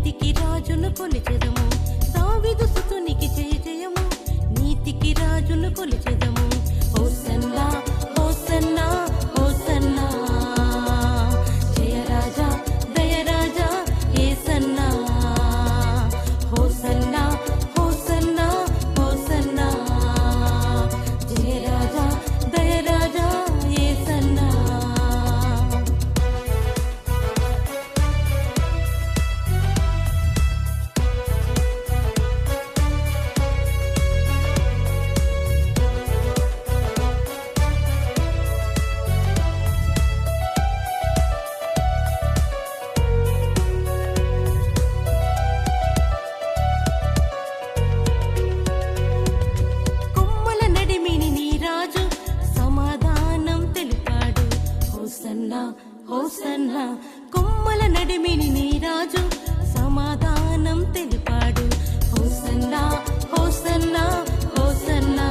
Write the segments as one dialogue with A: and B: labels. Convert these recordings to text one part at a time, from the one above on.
A: నీతికి రాజును కొలిచెదము. దావీదు సుతునికి జయ జయము, నీతికి రాజును కొలిచెదము. హోసన్నా హోసన్నా హోసన్నా, జయ రాజా దయ రాజా యేసన్నా. హోసన్నా హోసన్నా హోసన్నా, జయ రాజా దయ రాజా యేసన్నా. కొమ్మల నడిమిని నీ రాజు సమాధానం తెలిపాడు. హోసన్నా హోసన్నా, కొమ్మల నడిమిని నీ రాజు సమాధానం తెలిపాడు. హోసన్నా హోసన్నా హోసన్నా,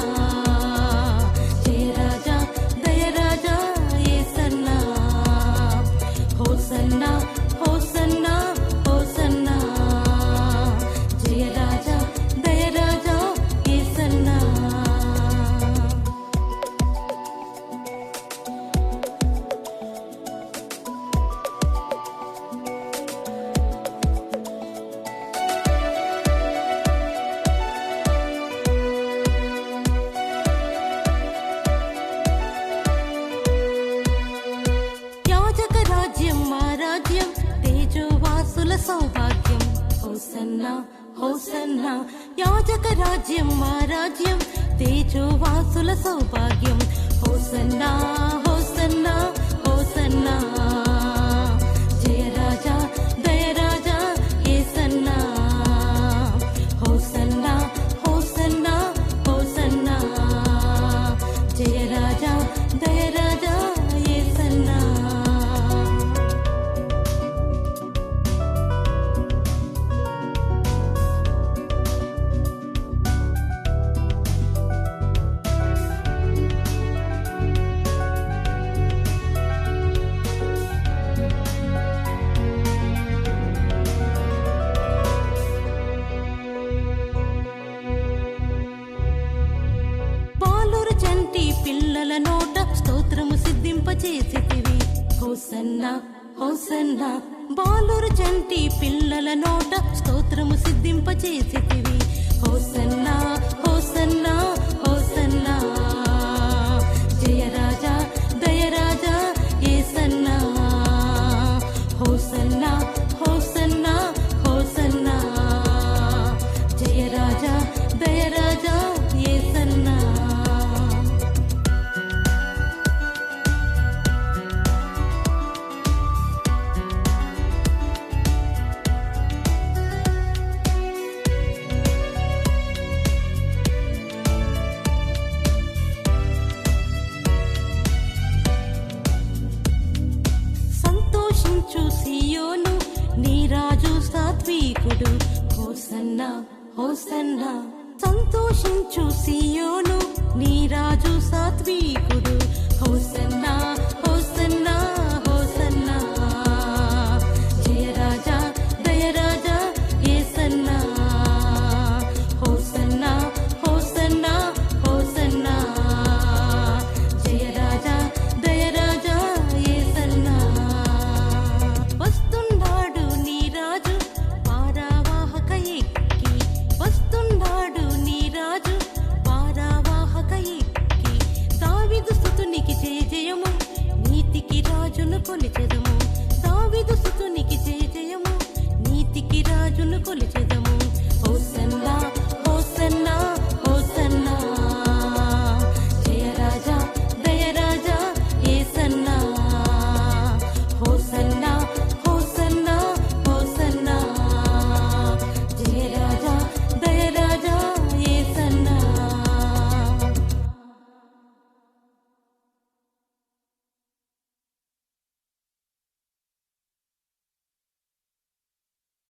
A: జయ రాజా దయ రాజా యేసన్నా. హోసన్నా హోసన్నా హోసన్నా, జయ రాజా దయ రాజా యేసన్నా. యాజక రాజ్యం మా రాజ్యం, తేజోవాసుల సౌభాగ్యం. హోసన్నా హోసన్నా, యాజక రాజ్యం మా రాజ్యం, తేజోవాసుల సౌభాగ్యం. హోసన్నా హోసన్నా హోసన్నా, జయ రాజా దయ రాజా యేసన్నా. హోసన్నా హోసన్నా హోసన్నా, జయ రాజా దయ రాజా యేసన్నా. బాలురు చంటి పిల్లల నోట స్తోత్రము సిద్ధింపచేసితివి. హోసన్నా హోసన్నా, బాలురు చంటి పిల్లల నోట స్తోత్రము సిద్ధింపచేసితివి. హోసన్నా హోసన్నా హోసన్నా, జయ రాజా దయ రాజా యేసన్నా. హోసన్నా హోసన్నా హోసన్నా, జయ రాజా దయ రాజా యేసన్నా. సంతోషించు సియోను, నీ రాజు సాత్వికుడు. హోసన్నా హోసన్నా, సంతోషించు సియోను, నీ రాజు సాత్వికుడు. హోసన్నా హోసన్నా హోసన్నా, జయ రాజా దయ రాజా యేసన్నా. హోసన్నా హోసన్నా హోసన్నా, జయ రాజా దయ రాజా యేసన్నా. వస్తున్నాడు నీ రాజు పారావాహక ఎక్కి, వస్తున్నాడు నీ రాజు పారావాహక ఎక్కి. దావీదు స్తుతునికి జయ జయము, నీతికి రాజును కొలిచెదము.